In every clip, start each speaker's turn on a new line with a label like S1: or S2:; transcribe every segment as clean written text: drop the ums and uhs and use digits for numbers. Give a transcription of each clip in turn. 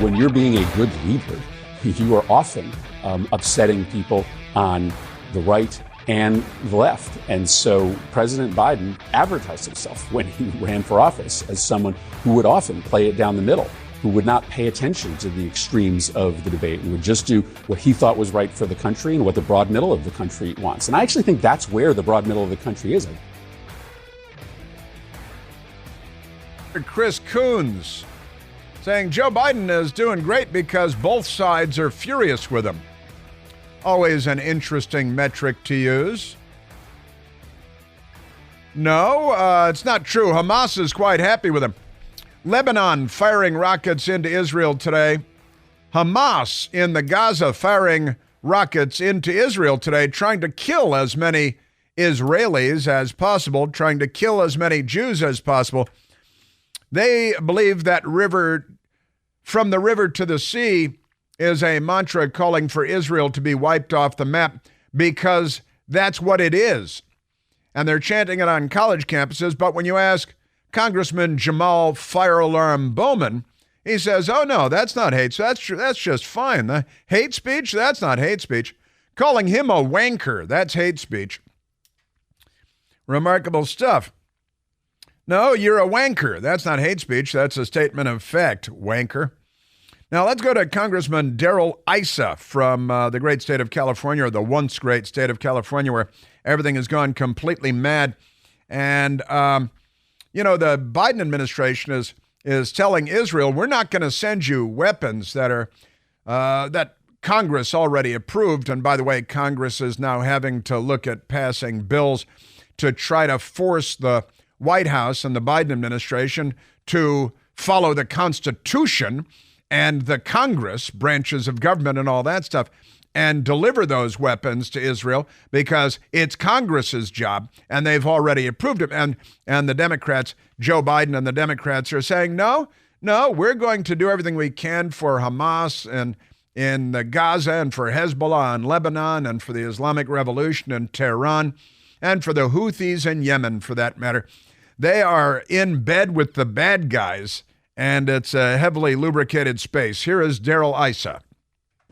S1: when you're being a good leader, you are often upsetting people on the right and the left. And so President Biden advertised himself when he ran for office as someone who would often play it down the middle, who would not pay attention to the extremes of the debate and would just do what he thought was right for the country and what the broad middle of the country wants. And I actually think that's where the broad middle of the country is.
S2: Chris Coons saying Joe Biden is doing great because both sides are furious with him. Always an interesting metric to use. No, it's not true. Hamas is quite happy with him. Lebanon firing rockets into Israel today. Hamas in the Gaza firing rockets into Israel today, trying to kill as many Israelis as possible, trying to kill as many Jews as possible. They believe that river, from the river to the sea, is a mantra calling for Israel to be wiped off the map because that's what it is. And they're chanting it on college campuses. But when you ask Congressman Jamal Fire Alarm Bowman, he says, oh, no, that's not hate. So that's just fine. The hate speech, that's not hate speech. Calling him a wanker, that's hate speech. Remarkable stuff. No, you're a wanker. That's not hate speech. That's a statement of fact, wanker. Now, let's go to Congressman Darrell Issa from the great state of California, or the once great state of California, where everything has gone completely mad. And, the Biden administration is telling Israel, we're not going to send you weapons that are that Congress already approved. And by the way, Congress is now having to look at passing bills to try to force the White House and the Biden administration to follow the Constitution and the Congress branches of government and all that stuff and deliver those weapons to Israel because it's Congress's job and they've already approved it. And the Democrats, Joe Biden and the Democrats are saying, no, we're going to do everything we can for Hamas and in Gaza and for Hezbollah in Lebanon and for the Islamic Revolution in Tehran and for the Houthis in Yemen, for that matter. They are in bed with the bad guys, and it's a heavily lubricated space. Here is Darrell Issa.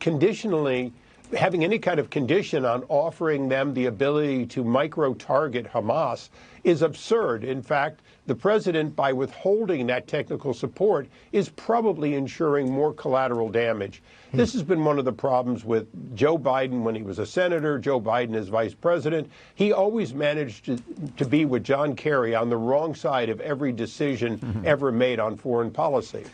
S3: Conditionally, having any kind of condition on offering them the ability to micro-target Hamas is absurd. In fact, the president, by withholding that technical support, is probably ensuring more collateral damage. This has been one of the problems with Joe Biden when he was a senator, Joe Biden as vice president. He always managed to be with John Kerry on the wrong side of every decision ever made on foreign policy.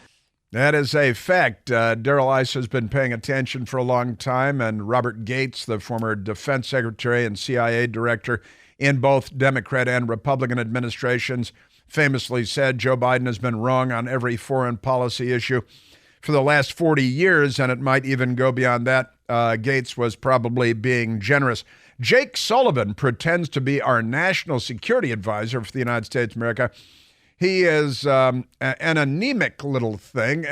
S2: That is a fact. Darrell Issa has been paying attention for a long time, and Robert Gates, the former defense secretary and CIA director in both Democrat and Republican administrations, famously said Joe Biden has been wrong on every foreign policy issue for the last 40 years, and it might even go beyond that. Gates was probably being generous. Jake Sullivan pretends to be our national security advisor for the United States of America. He is an anemic little thing,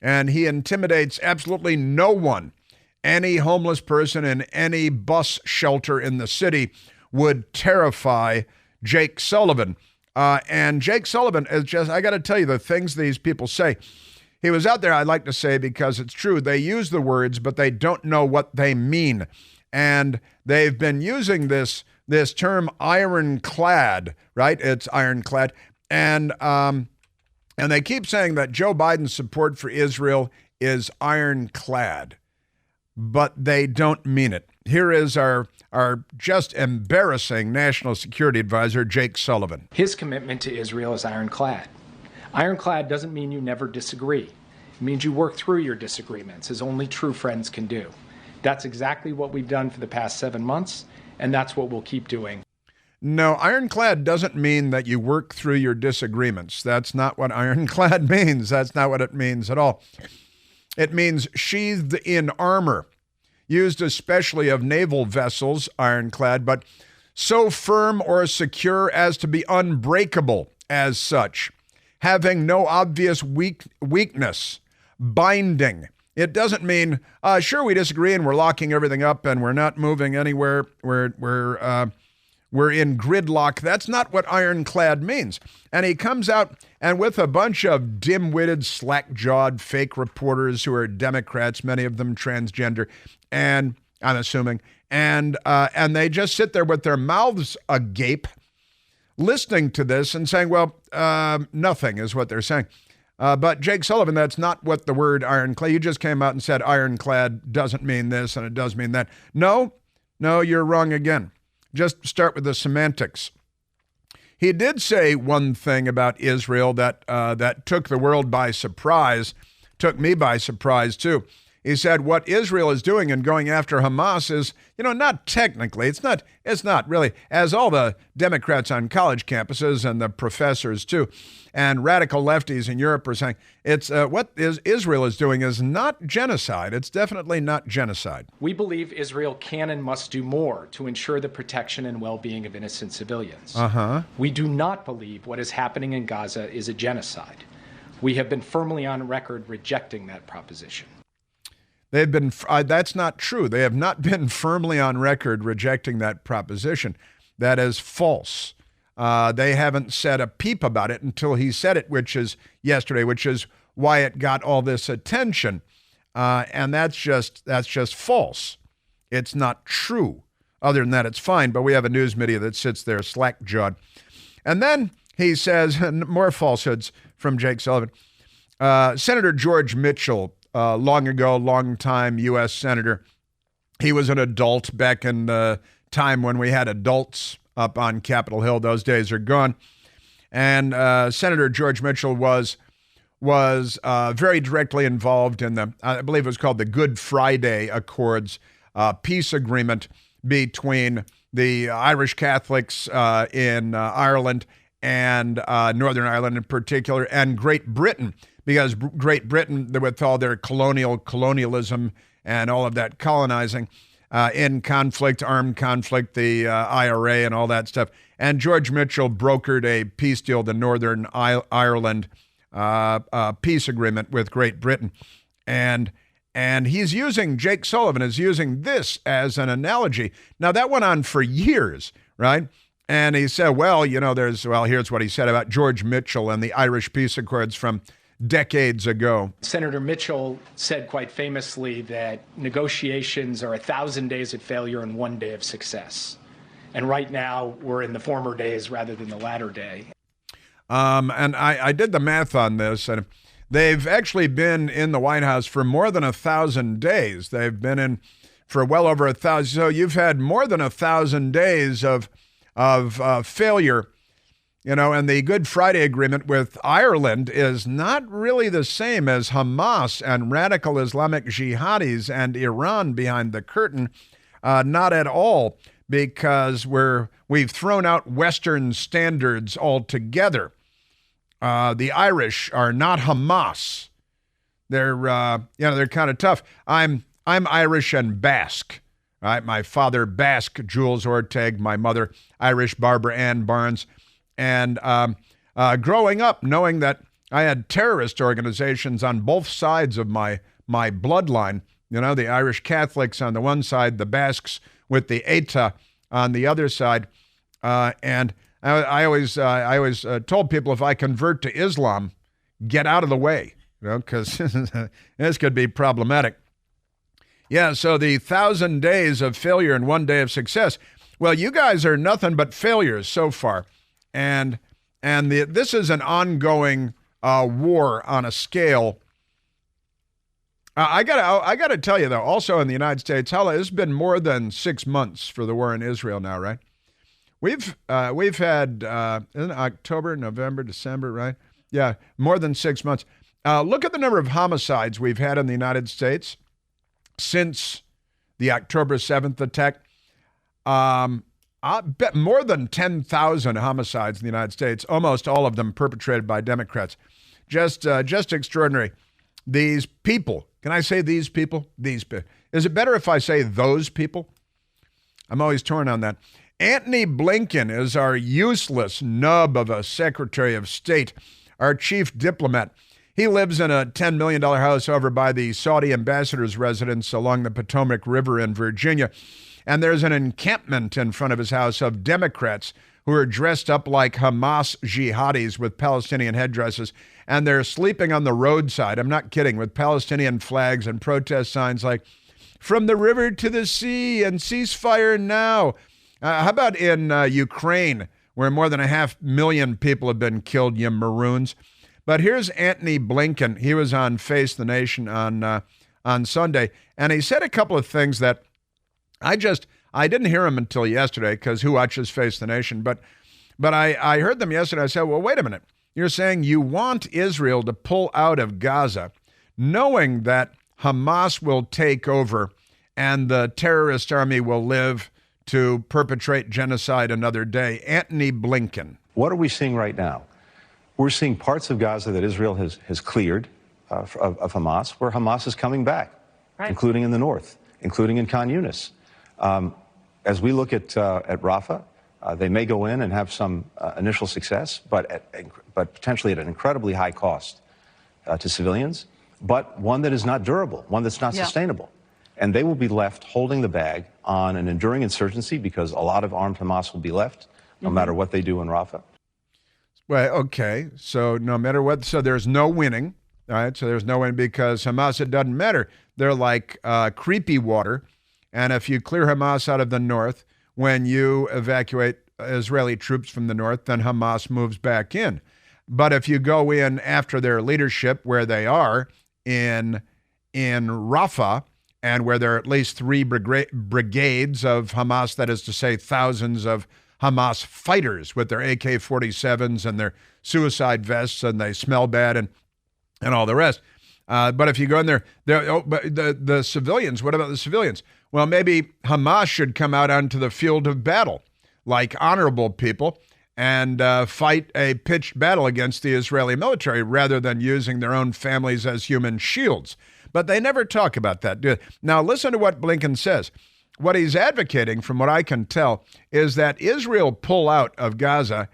S2: and he intimidates absolutely no one. Any homeless person in any bus shelter in the city would terrify Jake Sullivan. And Jake Sullivan is just, I got to tell you, the things these people say. He was out there, I'd like to say, because it's true. They use the words, but they don't know what they mean. And they've been using this term ironclad, right? It's ironclad. And they keep saying that Joe Biden's support for Israel is ironclad, but they don't mean it. Here is our just embarrassing national security advisor, Jake Sullivan.
S4: His commitment to Israel is ironclad. Ironclad doesn't mean you never disagree. It means you work through your disagreements, as only true friends can do. That's exactly what we've done for the past 7 months, and that's what we'll keep doing.
S2: No, ironclad doesn't mean that you work through your disagreements. That's not what ironclad means. That's not what it means at all. It means sheathed in armor, used especially of naval vessels, ironclad, but so firm or secure as to be unbreakable as such, having no obvious weakness, binding. It doesn't mean, sure, we disagree and we're locking everything up and we're not moving anywhere. We're we're in gridlock. That's not what Ironclad means. And he comes out and with a bunch of dim-witted, slack-jawed fake reporters who are Democrats, many of them transgender, and I'm assuming, and they just sit there with their mouths agape, listening to this and saying, well, nothing is what they're saying. But Jake Sullivan, that's not what the word ironclad, you just came out and said ironclad doesn't mean this and it does mean that. No, you're wrong again. Just start with the semantics. He did say one thing about Israel that took the world by surprise, took me by surprise too. He said what Israel is doing and going after Hamas is, not technically, it's not really, as all the Democrats on college campuses and the professors too, and radical lefties in Europe are saying, it's what Israel is doing is not genocide. It's definitely not genocide.
S4: We believe Israel can and must do more to ensure the protection and well-being of innocent civilians. We do not believe what is happening in Gaza is a genocide. We have been firmly on record rejecting that proposition.
S2: They've been, that's not true. They have not been firmly on record rejecting that proposition. That is false. They haven't said a peep about it until he said it, which is yesterday, which is why it got all this attention. And that's just false. It's not true. Other than that, it's fine. But we have a news media that sits there slack-jawed. And then he says, more falsehoods from Jake Sullivan. Senator George Mitchell, long time U.S. Senator. He was an adult back in the time when we had adults up on Capitol Hill. Those days are gone. And Senator George Mitchell was very directly involved in I believe it was called the Good Friday Accords, peace agreement between the Irish Catholics in Ireland and Northern Ireland in particular, and Great Britain, because Great Britain, with all their colonialism and all of that colonizing, in conflict, armed conflict, the IRA and all that stuff. And George Mitchell brokered a peace deal, the Northern Ireland peace agreement with Great Britain. And he's using, Jake Sullivan is using this as an analogy. Now, that went on for years, right? And he said, here's what he said about George Mitchell and the Irish peace accords from decades ago.
S4: Senator Mitchell said quite famously that negotiations are 1,000 days of failure and 1 day of success. And right now we're in the former days rather than the latter day.
S2: And I did the math on this, and they've actually been in the White House for more than 1,000 days. They've been in for well over 1,000. So you've had more than 1,000 days of failure. And the Good Friday Agreement with Ireland is not really the same as Hamas and radical Islamic jihadis and Iran behind the curtain. Not at all, because we've thrown out Western standards altogether. The Irish are not Hamas. They're kind of tough. I'm Irish and Basque. Right? My father Basque, Jules Orteg. My mother Irish, Barbara Ann Barnes. And growing up, knowing that I had terrorist organizations on both sides of my bloodline, the Irish Catholics on the one side, the Basques with the ETA on the other side. And I always told people, if I convert to Islam, get out of the way, because this could be problematic. Yeah, so the 1,000 days of failure and 1 day of success. Well, you guys are nothing but failures so far. And this is an ongoing war on a scale. I gotta tell you though, also in the United States, it's been more than 6 months for the war in Israel now, right? We've had in October, November, December, right? Yeah, more than 6 months. Look at the number of homicides we've had in the United States since the October 7th attack. I bet more than 10,000 homicides in the United States, almost all of them perpetrated by Democrats. Just extraordinary. These people, can I say these people? Is it better if I say those people? I'm always torn on that. Antony Blinken is our useless nub of a Secretary of State, our chief diplomat. He lives in a $10 million house over by the Saudi ambassador's residence along the Potomac River in Virginia. And there's an encampment in front of his house of Democrats who are dressed up like Hamas jihadis with Palestinian headdresses. And they're sleeping on the roadside. I'm not kidding, with Palestinian flags and protest signs like, "From the river to the sea and ceasefire now." How about in Ukraine, where more than 500,000 people have been killed, you maroons? But here's Antony Blinken. He was on Face the Nation on Sunday, and he said a couple of things that I didn't hear him until yesterday, because who watches Face the Nation? But I heard them yesterday. I said, well, wait a minute. You're saying you want Israel to pull out of Gaza, knowing that Hamas will take over and the terrorist army will live to perpetrate genocide another day. Antony Blinken.
S5: What are we seeing right now? We're seeing parts of Gaza that Israel has cleared of Hamas, where Hamas is coming back, right, including in the north, including in Khan Yunis. As we look at Rafah, they may go in and have some initial success, but potentially at an incredibly high cost to civilians, but one that is not durable, one that's not sustainable. And they will be left holding the bag on an enduring insurgency, because a lot of armed Hamas will be left, no matter what they do in Rafah.
S2: Well, okay, so no matter what, so there's no winning, all right? So there's no winning because Hamas, it doesn't matter. They're like creepy water, and if you clear Hamas out of the north, when you evacuate Israeli troops from the north, then Hamas moves back in. But if you go in after their leadership, where they are in Rafah, and where there are at least 3 brigades of Hamas, that is to say thousands of Hamas fighters with their AK-47s and their suicide vests, and they smell bad and all the rest. But if you go in there, but the civilians, what about the civilians? Well, maybe Hamas should come out onto the field of battle like honorable people and fight a pitched battle against the Israeli military rather than using their own families as human shields. But they never talk about that, do they? Now, listen to what Blinken says. What he's advocating, from what I can tell, is that Israel pull out of Gaza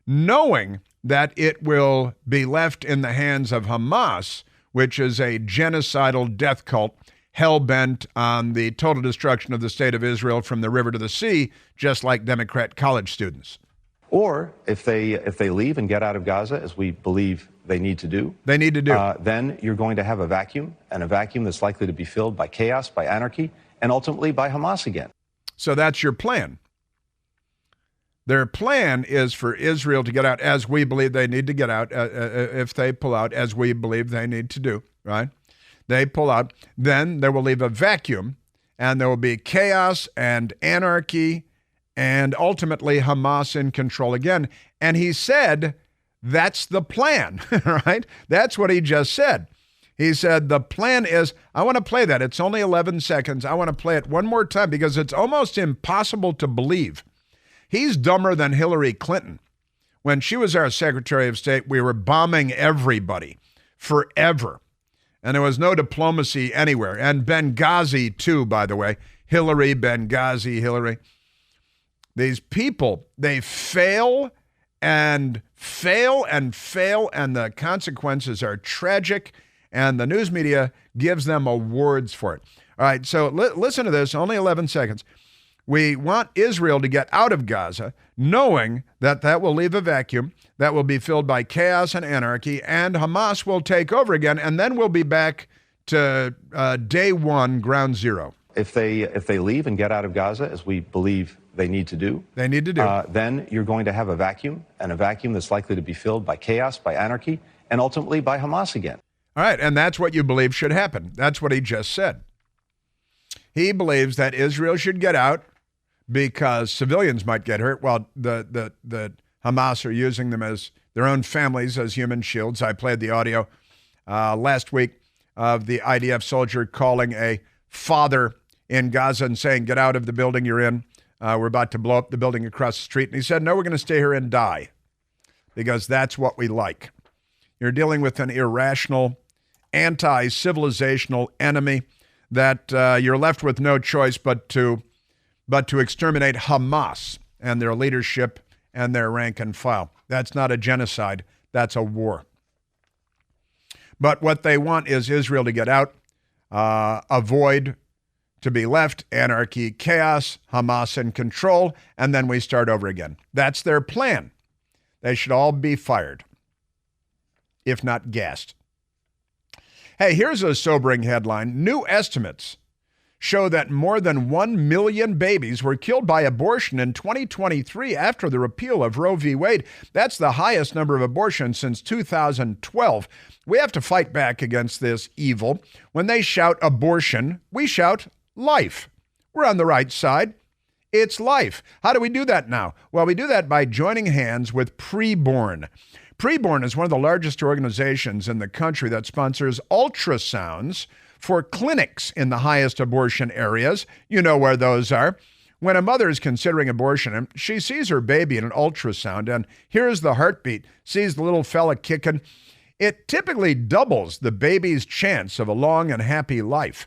S2: knowing that it will be left in the hands of Hamas, which is a genocidal death cult hell-bent on the total destruction of the state of Israel from the river to the sea, just like Democrat college students.
S5: Or if they leave and get out of Gaza, as we believe they need to do, then you're going to have a vacuum, and a vacuum that's likely to be filled by chaos, by anarchy, and ultimately by Hamas again.
S2: So that's your plan. Their plan is for Israel to get out as we believe they need to get out, if they pull out as we believe they need to do, right? They pull out, then they will leave a vacuum, and there will be chaos and anarchy, and ultimately Hamas in control again. And he said, that's the plan, right? That's what he just said. He said, the plan is, I want to play that. It's only 11 seconds. I want to play it one more time because it's almost impossible to believe. He's dumber than Hillary Clinton. When she was our Secretary of State, we were bombing everybody forever. And there was no diplomacy anywhere. And Benghazi, too, by the way. Hillary, Benghazi, Hillary. These people, they fail and fail and fail, and the consequences are tragic. And the news media gives them awards for it. All right, so listen to this, only 11 seconds. We want Israel to get out of Gaza, knowing that that will leave a vacuum that will be filled by chaos and anarchy, and Hamas will take over again, and then we'll be back to day one, ground zero.
S5: If they leave and get out of Gaza, as we believe they need to do, then you're going to have a vacuum, and a vacuum that's likely to be filled by chaos, by anarchy, and ultimately by Hamas again.
S2: All right, and that's what you believe should happen. That's what he just said. He believes that Israel should get out because civilians might get hurt while the Hamas are using them as their own families as human shields. I played the audio last week of the IDF soldier calling a father in Gaza and saying, get out of the building you're in. We're about to blow up the building across the street. And he said, no, we're going to stay here and die because that's what we like. You're dealing with an irrational, anti-civilizational enemy that you're left with no choice but to exterminate Hamas and their leadership and their rank and file. That's not a genocide. That's a war. But what they want is Israel to get out, avoid to be left, anarchy, chaos, Hamas in control, and then we start over again. That's their plan. They should all be fired, if not gassed. Hey, here's a sobering headline. New estimates show that more than 1 million babies were killed by abortion in 2023 after the repeal of Roe v. Wade. That's the highest number of abortions since 2012. We have to fight back against this evil. When they shout abortion, we shout life. We're on the right side. It's life. How do we do that now? Well, we do that by joining hands with Preborn. Preborn is one of the largest organizations in the country that sponsors ultrasounds for clinics in the highest abortion areas. You know where those are. When a mother is considering abortion, and she sees her baby in an ultrasound and hears the heartbeat, sees the little fella kicking, it typically doubles the baby's chance of a long and happy life.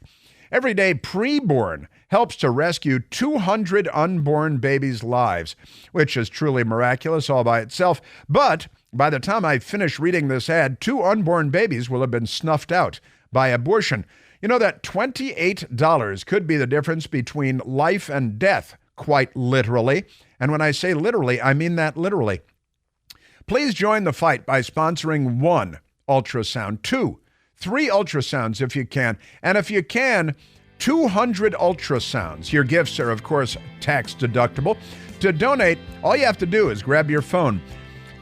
S2: Every day, Preborn helps to rescue 200 unborn babies' lives, which is truly miraculous all by itself. But by the time I finish reading this ad, 2 unborn babies will have been snuffed out by abortion. You know that $28 could be the difference between life and death, quite literally. And when I say literally, I mean that literally. Please join the fight by sponsoring 1 ultrasound, 2, 3 ultrasounds if you can. And if you can, 200 ultrasounds. Your gifts are, of course, tax deductible. To donate, all you have to do is grab your phone,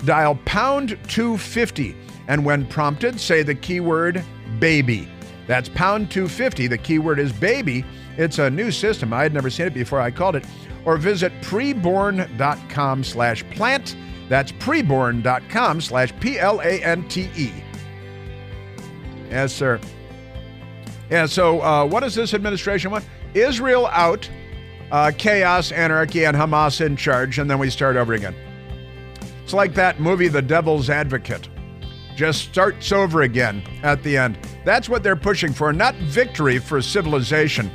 S2: dial pound 250, and when prompted, say the keyword baby. That's pound 250. The keyword is baby. It's a new system. I had never seen it before I called it. Or visit preborn.com/plant. That's preborn.com/PLANTE. Yes, sir. Yeah, so what does this administration want? Israel out, chaos, anarchy, and Hamas in charge, and then we start over again. It's like that movie, The Devil's Advocate. Just starts over again at the end. That's what they're pushing for, not victory for civilization.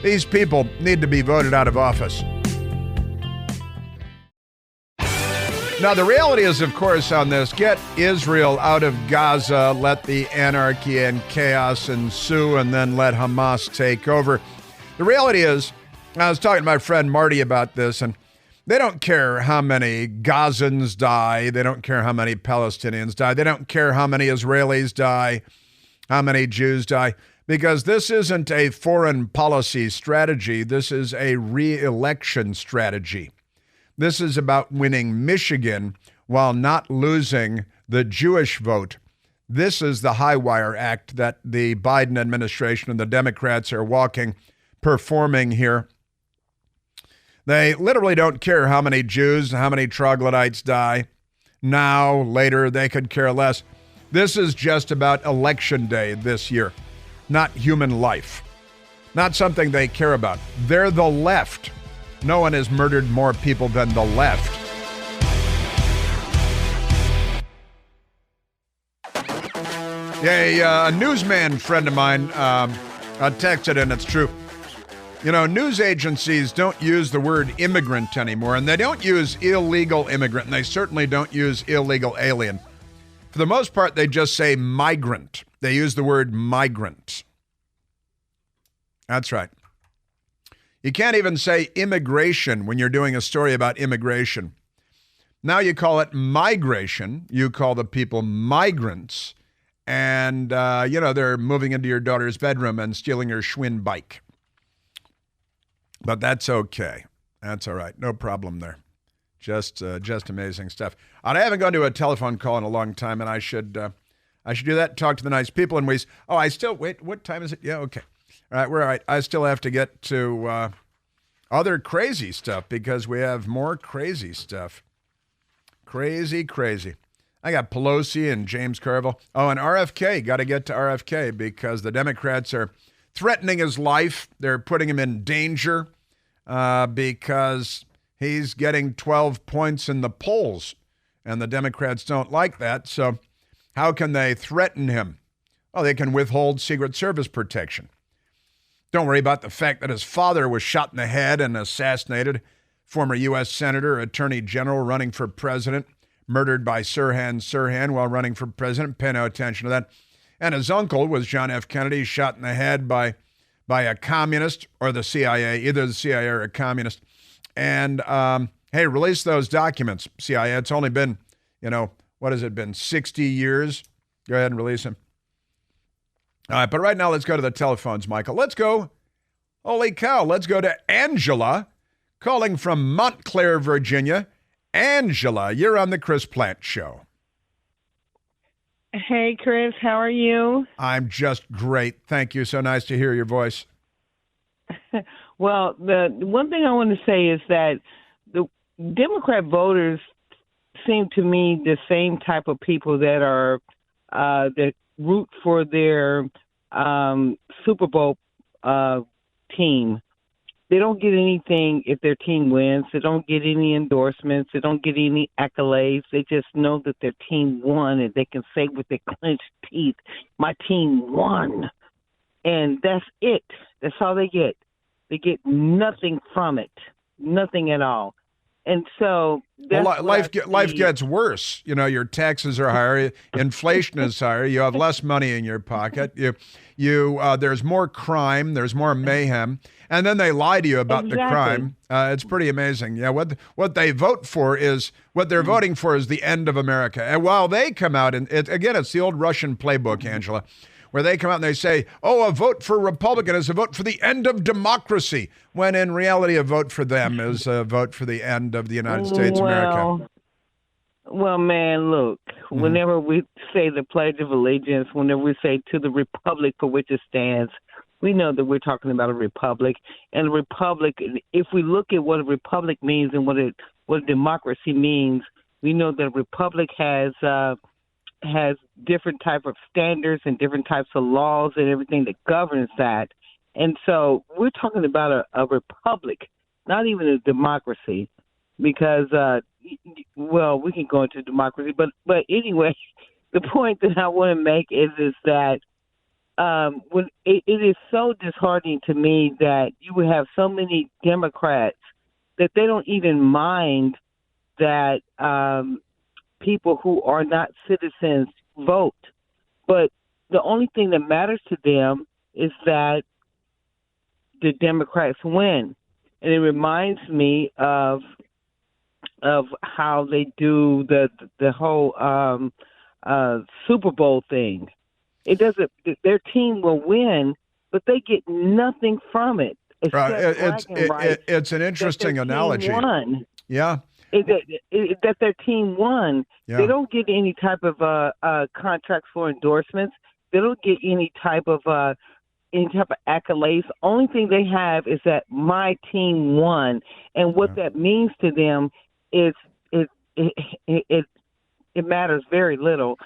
S2: These people need to be voted out of office. Now, the reality is, of course, on this, get Israel out of Gaza, let the anarchy and chaos ensue, and then let Hamas take over. The reality is, I was talking to my friend Marty about this, and they don't care how many Gazans die. They don't care how many Palestinians die. They don't care how many Israelis die, how many Jews die, because this isn't a foreign policy strategy. This is a re-election strategy. This is about winning Michigan while not losing the Jewish vote. This is the high wire act that the Biden administration and the Democrats are performing here. They literally don't care how many Jews, how many troglodytes die. Now, later, they could care less. This is just about election day this year, not human life, not something they care about. They're the left. No one has murdered more people than the left. Yeah, a newsman friend of mine texted, and it's true. You know, news agencies don't use the word immigrant anymore, and they don't use illegal immigrant, and they certainly don't use illegal alien. For the most part, they just say migrant. They use the word migrant. That's right. You can't even say immigration when you're doing a story about immigration. Now you call it migration. You call the people migrants. And, they're moving into your daughter's bedroom and stealing her Schwinn bike. But that's okay. That's all right. No problem there. Just amazing stuff. And I haven't gone to a telephone call in a long time, and I should do that, talk to the nice people. And wait, what time is it? Yeah, okay. All right, we're all right. I still have to get to other crazy stuff because we have more crazy stuff. Crazy. I got Pelosi and James Carville. Oh, and RFK. Got to get to RFK because the Democrats are threatening his life. They're putting him in danger because he's getting 12 points in the polls, and the Democrats don't like that. So how can they threaten him? Oh, they can withhold Secret Service protection. Don't worry about the fact that his father was shot in the head and assassinated. Former U.S. Senator, Attorney General running for president, murdered by Sirhan while running for president. Pay no attention to that. And his uncle was John F. Kennedy, shot in the head by a communist or the CIA, either the CIA or a communist. And, hey, release those documents, CIA. It's only been, what has it been, 60 years? Go ahead and release them. All right, but right now let's go to the telephones, Michael. Let's go. Holy cow, let's go to Angela, calling from Montclair, Virginia. Angela, you're on the Chris Plant Show.
S6: Hey, Chris, how are you?
S2: I'm just great. Thank you. So nice to hear your voice.
S6: Well, the one thing I want to say is that the Democrat voters seem to me the same type of people that are that root for their Super Bowl team. They don't get anything if their team wins. They don't get any endorsements. They don't get any accolades. They just know that their team won, and they can say with their clenched teeth, my team won. And that's it. That's all they get. They get nothing from it, nothing at all. And so
S2: life gets worse. Your taxes are higher, inflation is higher. You have less money in your pocket. There's more crime. There's more mayhem, and then they lie to you about the crime. It's pretty amazing. Yeah, what they vote for is what they're voting for is the end of America. And while they come out and it's the old Russian playbook, Angela, where they come out and they say, oh, a vote for Republican is a vote for the end of democracy, when in reality a vote for them is a vote for the end of the United States of America.
S6: Well, man, look, whenever we say the Pledge of Allegiance, whenever we say to the republic for which it stands, we know that we're talking about a republic. And a republic, if we look at what a republic means and what democracy means, we know that a republic has different type of standards and different types of laws and everything that governs that. And so we're talking about a republic, not even a democracy, because, we can go into democracy. But anyway, the point that I want to make is that when it is so disheartening to me that you would have so many Democrats that they don't even mind that people who are not citizens vote. But the only thing that matters to them is that the Democrats win. And it reminds me of how they do the whole Super Bowl thing. It doesn't. Their team will win, but they get nothing from it.
S2: It's an interesting analogy.
S6: Won.
S2: Yeah.
S6: That their team won.
S2: Yeah.
S6: They don't get any type of contracts for endorsements. They don't get any type of accolades. Only thing they have is that my team won, and what that means to them is it matters very little.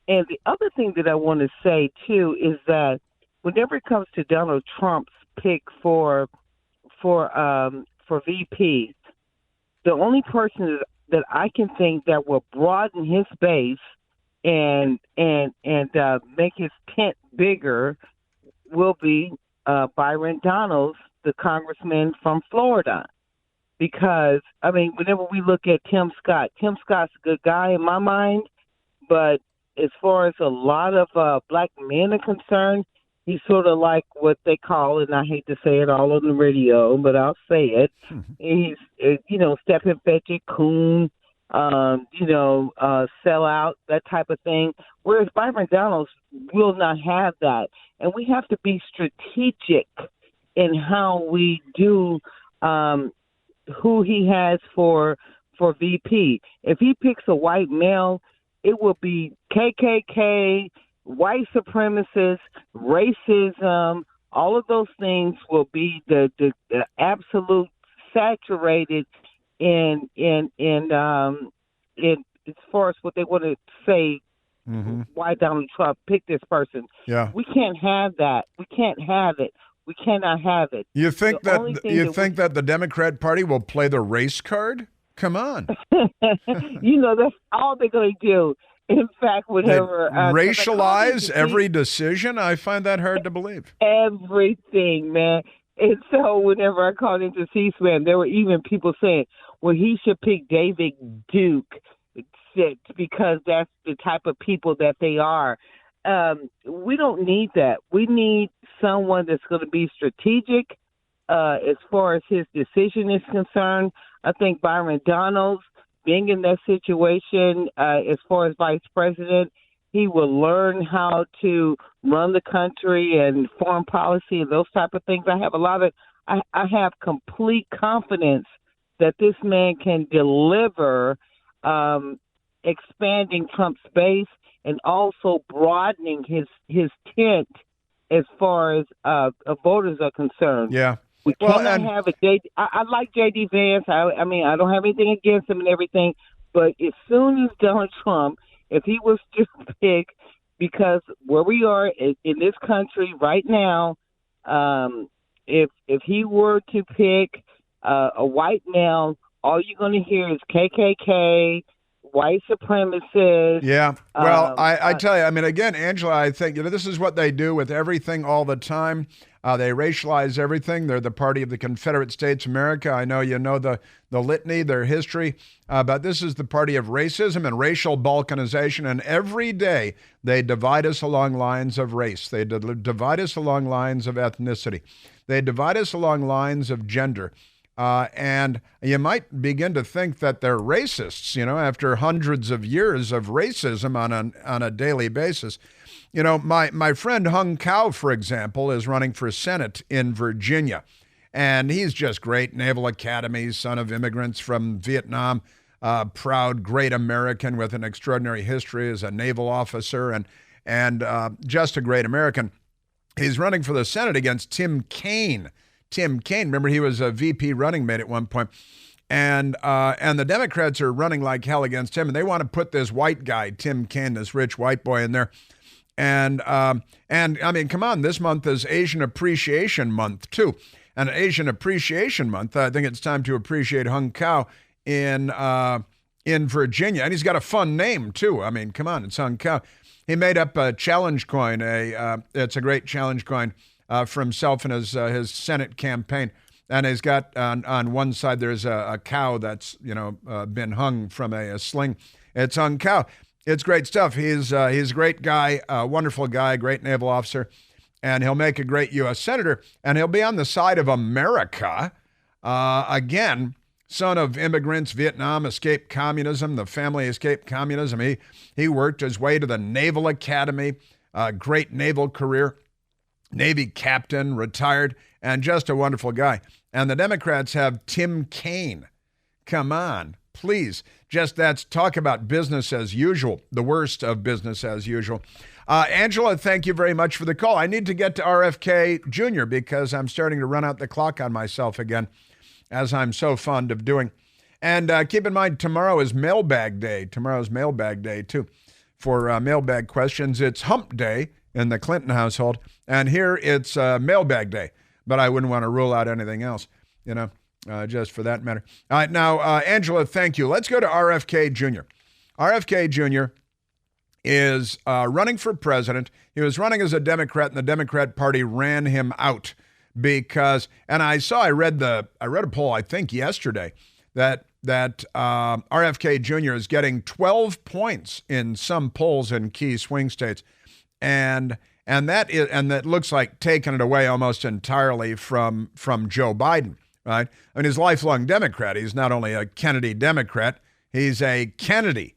S6: And the other thing that I want to say too is that whenever it comes to Donald Trump's pick for VP, the only person that I can think that will broaden his base and make his tent bigger will be Byron Donalds, the congressman from Florida. Because, whenever we look at Tim Scott's a good guy in my mind, but as far as a lot of black men are concerned, he's sort of like what they call, and I hate to say it all on the radio, but I'll say it. He's, step and fetch it, coon, sell out, that type of thing. Whereas Byron Donalds will not have that. And we have to be strategic in how we do who he has for VP. If he picks a white male, it will be KKK, white supremacists, racism, all of those things will be the absolute saturated in as far as what they want to say. Why Donald Trump picked this person?
S2: Yeah,
S6: we can't have that. We can't have it. We cannot have it.
S2: You think that the Democrat Party will play the race card? Come on.
S6: That's all they're going to do. In fact, whenever
S2: racialize every decision, I find that hard to believe.
S6: Everything, man. And so whenever I called into C-SPAN, there were even people saying, well, he should pick David Duke because that's the type of people that they are. we don't need that. We need someone that's going to be strategic as far as his decision is concerned. I think Byron Donalds, being in that situation as far as vice president, he will learn how to run the country and foreign policy and those type of things. I have complete confidence that this man can deliver, expanding Trump's base and also broadening his tent as far as voters are concerned.
S2: Yeah.
S6: We cannot have a J.D. I like J.D. Vance. I mean, I don't have anything against him and everything, but as soon as Donald Trump, if he was to pick, because where we are in this country right now, if he were to pick a white male, all you're going to hear is KKK, white supremacists.
S2: Yeah. Well, I tell you, I mean, again, Angela, I think, this is what they do with everything all the time. They racialize everything. They're the party of the Confederate States of America. I know you know the litany, their history, but this is the party of racism and racial balkanization. And every day they divide us along lines of race. They divide us along lines of ethnicity. They divide us along lines of gender. And you might begin to think that they're racists, after hundreds of years of racism on a daily basis. My friend Hung Cao, for example, is running for Senate in Virginia. And he's just great. Naval Academy, son of immigrants from Vietnam, proud, great American with an extraordinary history as a naval officer and just a great American. He's running for the Senate against Tim Kaine. Tim Kaine, remember he was a VP running mate at one point. And the Democrats are running like hell against him, and they want to put this white guy, Tim Kaine, this rich white boy in there. And I mean, come on, this month is Asian Appreciation Month, too. And Asian Appreciation Month, I think it's time to appreciate Hung Cao in Virginia. And he's got a fun name, too. I mean, come on, it's Hung Cao. He made up a challenge coin. It's a great challenge coin for himself and his Senate campaign. And he's got on one side, there's a cow that's, been hung from a sling. It's Hung Cao. It's great stuff. He's a great guy, a wonderful guy, great naval officer, and he'll make a great U.S. Senator, and he'll be on the side of America. Again, son of immigrants, Vietnam, escaped communism, the family escaped communism. He worked his way to the Naval Academy, great naval career, Navy captain, retired, and just a wonderful guy. And the Democrats have Tim Kaine. Come on, please. That's talk about business as usual, the worst of business as usual. Angela, thank you very much for the call. I need to get to RFK Jr. because I'm starting to run out the clock on myself again, as I'm so fond of doing. And keep in mind, tomorrow is Mailbag Day. Tomorrow's Mailbag Day, too. For mailbag questions, it's Hump Day in the Clinton household. And here it's Mailbag Day. But I wouldn't want to rule out anything else, just for that matter. All right, now, Angela, thank you. Let's go to RFK Jr. RFK Jr. is running for president. He was running as a Democrat, and the Democrat Party ran him out because, and I read a poll, I think yesterday, that RFK Jr. is getting 12 points in some polls in key swing states, and that looks like taking it away almost entirely from Joe Biden. Right? I mean, he's a lifelong Democrat. He's not only a Kennedy Democrat, he's a Kennedy.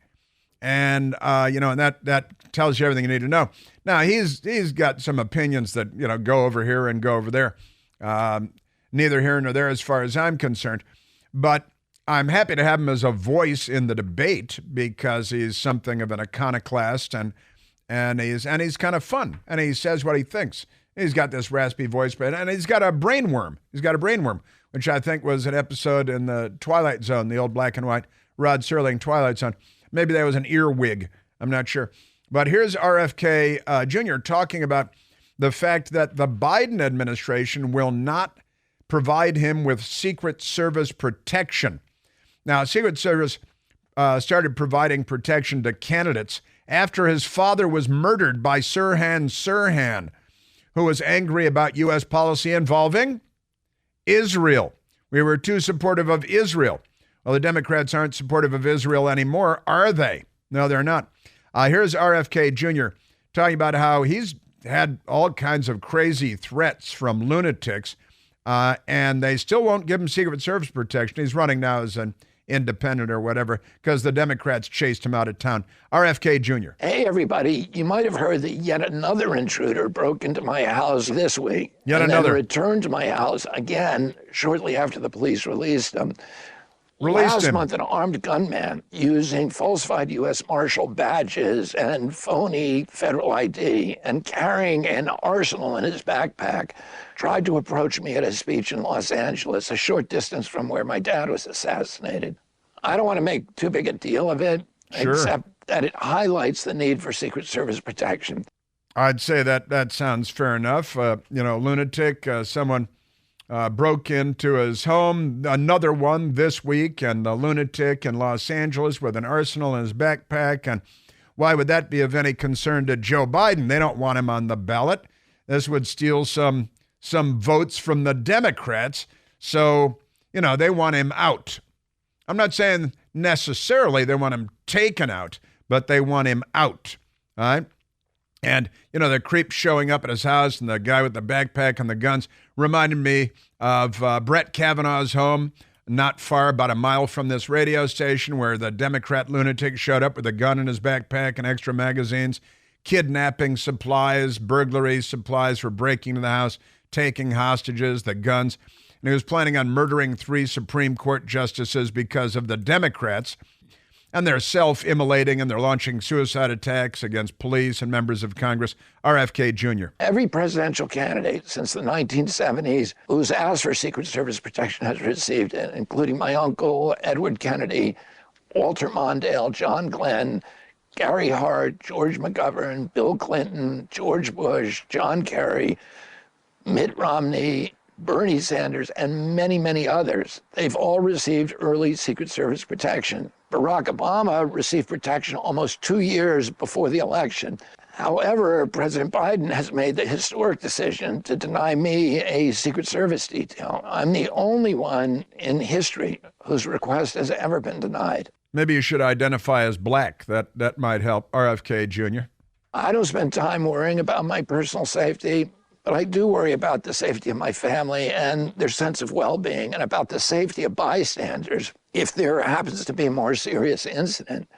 S2: And, and that tells you everything you need to know. Now, he's got some opinions that, go over here and go over there. Neither here nor there as far as I'm concerned. But I'm happy to have him as a voice in the debate because he's something of an iconoclast and he's kind of fun. And he says what he thinks. He's got this raspy voice, and he's got a brainworm. Which I think was an episode in the Twilight Zone, the old black and white Rod Serling Twilight Zone. Maybe that was an earwig. I'm not sure. But here's RFK Jr. talking about the fact that the Biden administration will not provide him with Secret Service protection. Now, Secret Service started providing protection to candidates after his father was murdered by Sirhan Sirhan, who was angry about U.S. policy involving Israel. We were too supportive of Israel. Well, the Democrats aren't supportive of Israel anymore, are they? No, they're not. Here's RFK Jr. talking about how he's had all kinds of crazy threats from lunatics, and they still won't give him Secret Service protection. He's running now as an independent or whatever because the Democrats chased him out of town. RFK Jr.
S7: Hey, everybody. You might have heard that yet another intruder broke into my house this week.
S2: Yet
S7: and
S2: another.
S7: Then returned to my house again shortly after the police released him. Last month, an armed gunman using falsified U.S. Marshal badges and phony federal ID and carrying an arsenal in his backpack tried to approach me at a speech in Los Angeles, a short distance from where my dad was assassinated. I don't want to make too big a deal of it, except that it highlights the need for Secret Service protection.
S2: I'd say that sounds fair enough. Lunatic, someone broke into his home, another one this week, and the lunatic in Los Angeles with an arsenal in his backpack. And why would that be of any concern to Joe Biden? They don't want him on the ballot. This would steal some votes from the Democrats. So, they want him out. I'm not saying necessarily they want him taken out, but they want him out. All right? And, the creep showing up at his house and the guy with the backpack and the guns reminded me of Brett Kavanaugh's home, not far, about a mile from this radio station, where the Democrat lunatic showed up with a gun in his backpack and extra magazines, kidnapping supplies, burglary supplies for breaking into the house, taking hostages, the guns. And he was planning on murdering 3 Supreme Court justices because of the Democrats. And they're self-immolating, and they're launching suicide attacks against police and members of Congress. RFK Jr.
S7: Every presidential candidate since the 1970s who's asked for Secret Service protection has received it, including my uncle, Edward Kennedy, Walter Mondale, John Glenn, Gary Hart, George McGovern, Bill Clinton, George Bush, John Kerry, Mitt Romney, Bernie Sanders, and many, many others. They've all received early Secret Service protection. Barack Obama received protection almost 2 years before the election. However, President Biden has made the historic decision to deny me a Secret Service detail. I'm the only one in history whose request has ever been denied.
S2: Maybe you should identify as black. That might help. RFK Jr.
S7: I don't spend time worrying about my personal safety, but I do worry about the safety of my family and their sense of well-being, and about the safety of bystanders if there happens to be a more serious incident.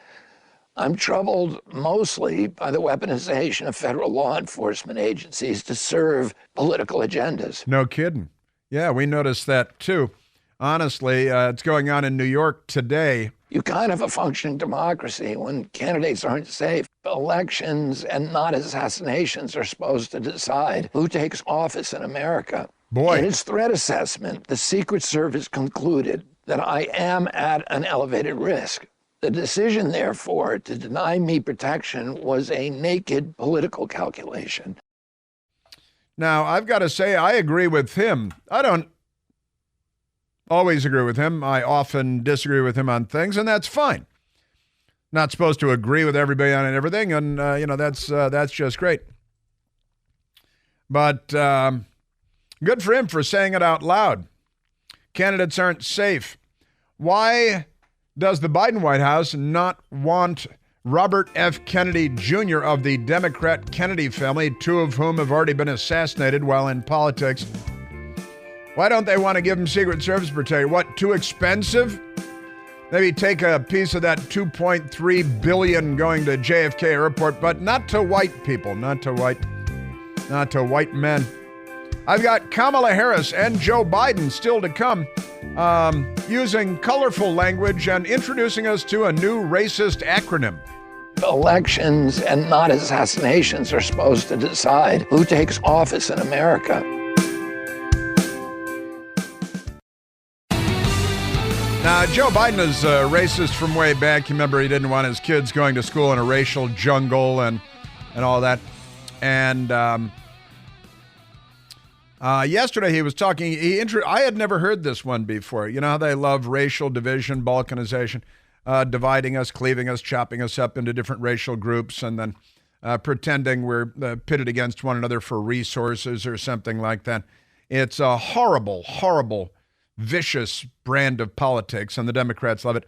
S7: I'm troubled mostly by the weaponization of federal law enforcement agencies to serve political agendas.
S2: No kidding. Yeah, we noticed that too. Honestly, it's going on in New York today.
S7: You can't have a functioning democracy when candidates aren't safe. Elections and not assassinations are supposed to decide who takes office in America.
S2: Boy.
S7: In its threat assessment, the Secret Service concluded that I am at an elevated risk. The decision, therefore, to deny me protection was a naked political calculation.
S2: Now, I've got to say, I agree with him. I don't always agree with him. I often disagree with him on things, and that's fine. Not supposed to agree with everybody on everything, and that's just great. But good for him for saying it out loud. Candidates aren't safe. Why does the Biden White House not want Robert F. Kennedy Jr. of the Democrat Kennedy family, 2 of whom have already been assassinated while in politics? Why don't they want to give him Secret Service protection? What, too expensive? Maybe take a piece of that $2.3 billion going to JFK Airport, but not to white people, not to white men. I've got Kamala Harris and Joe Biden still to come, using colorful language and introducing us to a new racist acronym.
S7: Elections and not assassinations are supposed to decide who takes office in America.
S2: Now, Joe Biden is a racist from way back. You remember he didn't want his kids going to school in a racial jungle and all that. And yesterday he was talking, I had never heard this one before. You know how they love racial division, balkanization, dividing us, cleaving us, chopping us up into different racial groups, and then pretending we're pitted against one another for resources or something like that. It's a horrible, horrible, vicious brand of politics, and the Democrats love it.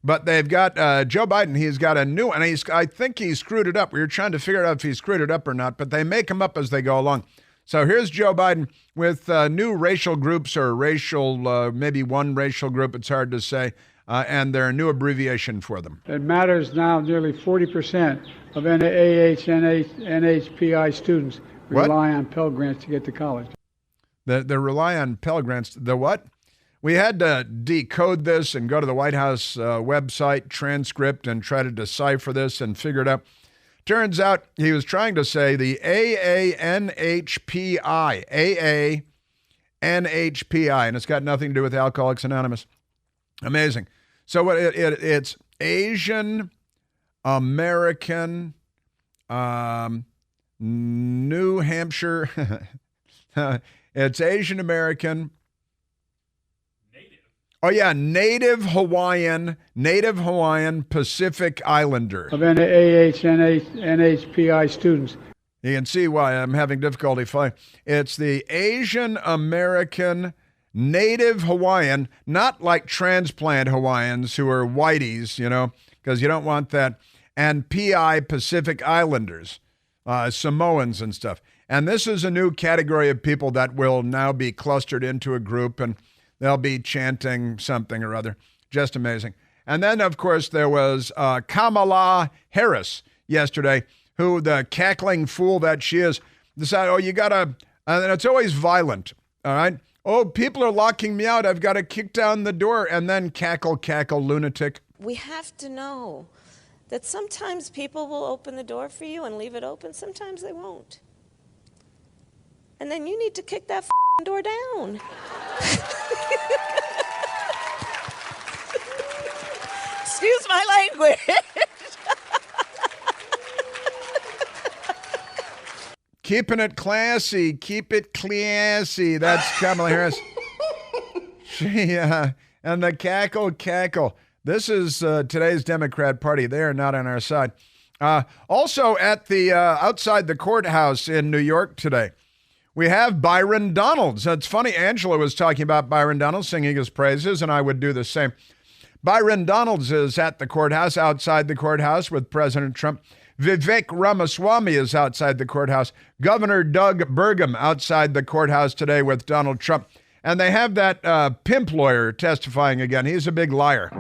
S2: But they've got Joe Biden. He's got a new one. I think he screwed it up. We were trying to figure out if he screwed it up or not, but they make him up as they go along. So here's Joe Biden with new racial groups or racial, maybe one racial group, it's hard to say, and their new abbreviation for them.
S8: It matters now nearly 40% of NHPI students rely on Pell Grants to get to college.
S2: They rely on Pell Grants. The what? We had to decode this and go to the White House website transcript and try to decipher this and figure it out. Turns out he was trying to say the AANHPI, and it's got nothing to do with Alcoholics Anonymous. Amazing. So what it's Asian American New Hampshire. It's Asian American. Native Hawaiian Pacific Islander.
S8: Of NHPI students.
S2: You can see why I'm having difficulty finding. It's the Asian American Native Hawaiian, not like transplant Hawaiians who are whiteys, because you don't want that, and PI Pacific Islanders, Samoans and stuff. And this is a new category of people that will now be clustered into a group, and they'll be chanting something or other. Just amazing. And then, of course, there was Kamala Harris yesterday, who, the cackling fool that she is, decided, you got to, and it's always violent, all right? Oh, people are locking me out. I've got to kick down the door, and then cackle, lunatic.
S9: We have to know that sometimes people will open the door for you and leave it open. Sometimes they won't. And then you need to kick that door down. Excuse my language.
S2: Keeping it classy. Keep it classy. That's Kamala Harris. And the cackle. This is today's Democrat Party. They are not on our side. Also at the outside the courthouse in New York today, we have Byron Donalds. It's funny, Angela was talking about Byron Donalds, singing his praises, and I would do the same. Byron Donalds is at the courthouse, outside the courthouse with President Trump. Vivek Ramaswamy is outside the courthouse. Governor Doug Burgum outside the courthouse today with Donald Trump. And they have that pimp lawyer testifying again. He's a big liar.